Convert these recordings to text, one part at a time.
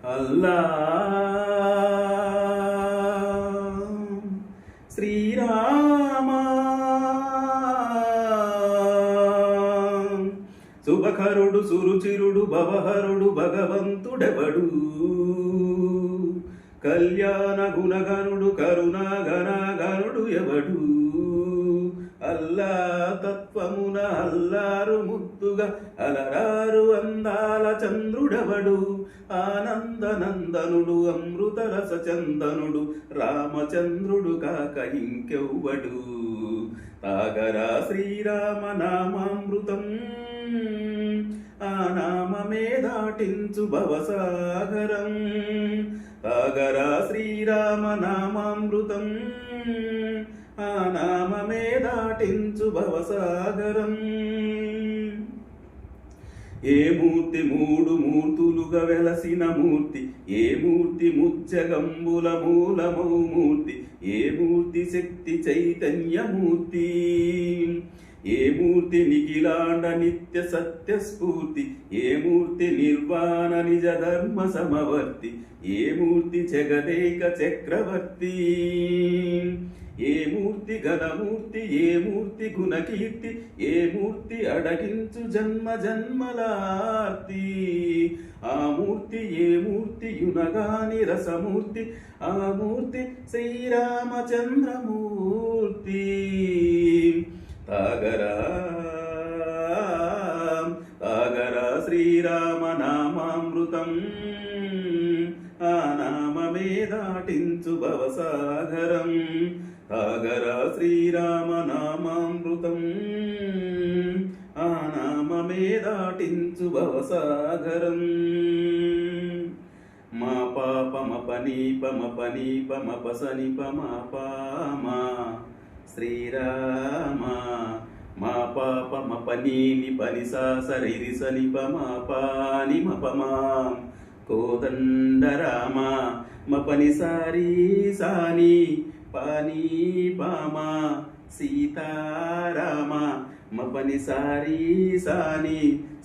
అల్లా శ్రీరామ శుభకరుడు సురుచిరుడు భవహరుడు భగవంతుడెవడు కళ్యాణ గుణగనుడు కరుణాగణగనుడు ఎవడు అల్లా తత్వమున అల్లారు ముద్దుగా అలరారు అందాల చంద్రుడవడు ఆనందనందనుడు అమృతరస చందనుడు రామచంద్రుడు కాక ఇంకెవ్వడు తాగరా శ్రీరామ నామామృతం ఆ నామమే దాటించు భవసాగరం తాగరా శ్రీరామ నామామృతం ఆ నామమే దాటించు భవసాగరం ఏ మూర్తి మూడు మూర్తులుగా వెలసిన మూర్తి ఏ మూర్తి ముచ్చగంబుల మూలమౌ మూర్తి ఏ మూర్తి శక్తి చైతన్యమూర్తి ఏ మూర్తి నిఖిలాండ నిత్య సత్య స్ఫూర్తి ఏ మూర్తి నిర్వాణ నిజ ధర్మ సమవర్తి ఏ మూర్తి జగదేక చక్రవర్తి ఏ మూర్తి ఘనమూర్తి ఏ మూర్తి గుణకీర్తి ఏ మూర్తి అడగించు జన్మ జన్మలార్తి ఆ మూర్తి ఏ మూర్తి యునగాని రసమూర్తి ఆ మూర్తి శ్రీరామచంద్రమూర్తి తాగరా తాగరా శ్రీరామ నామామృతం ఆ నామమే దాటించు భవసాగరం తాగరా శ్రీరామ నామామృతం ఆ నామమే దాటించు భవసాగరం మా పాపమ పనీపమ పనీపమ పసనిపమ పామా శ్రీరామ మా పాపమ పనీని పనిసా సరిరి సనిపమ పాని మపమా కోదండరామ మపని సారీ సాని పానీ పామా సీతారామ మపని సారీ సాని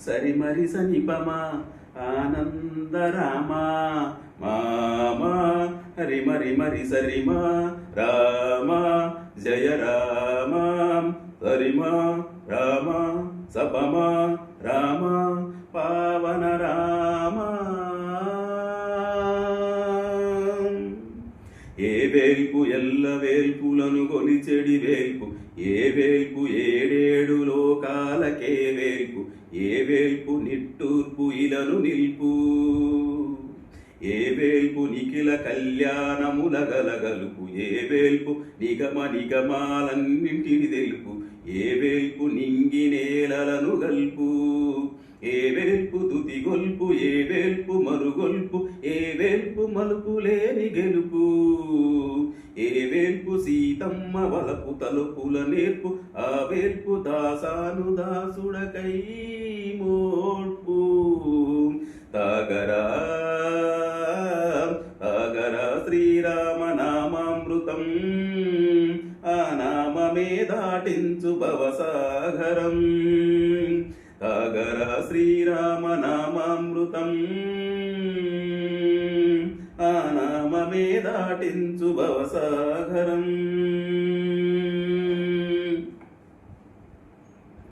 సరి మరి సనిపమ ఆనందరామ మామా హరి మరి మరి సరిమా రామ జయ రామ హరిమా రామ సపమా రామ పావన రామ ఏ వేల్పు ఎల్ల వేల్పులను గొలిచెడి వేల్పు ఏ వేల్పు ఏడేడు లోకాలకే వేల్పు ఏ వేల్పు నిట్టూర్పు ఇలను నిల్పు ఏ వేల్పు నిఖిల కళ్యాణముల గలగలుపు ఏ వేల్పు నిగమ నిగమాలన్నింటిని తెలుపు ఏ వేల్పు నింగి నేలలను గల్పు ఏ వేల్పు తుది గొల్పు ఏ వేల్పు మరుగొల్పు ఏ వేల్పు మలుపు లేని గెలుపు ఏ వేల్పు సీతమ్మ వలపు తలుపుల నేర్పు ఆ వేల్పు దాసాను దాసుడకై మోడ్పు తాగరా తాగరా శ్రీరామ నామామృతం ఆ నామమే దాటించు భవసాగరం తాగరా శ్రీరామ నామామృతం ఆ నామమే దాటించు భవసాగరం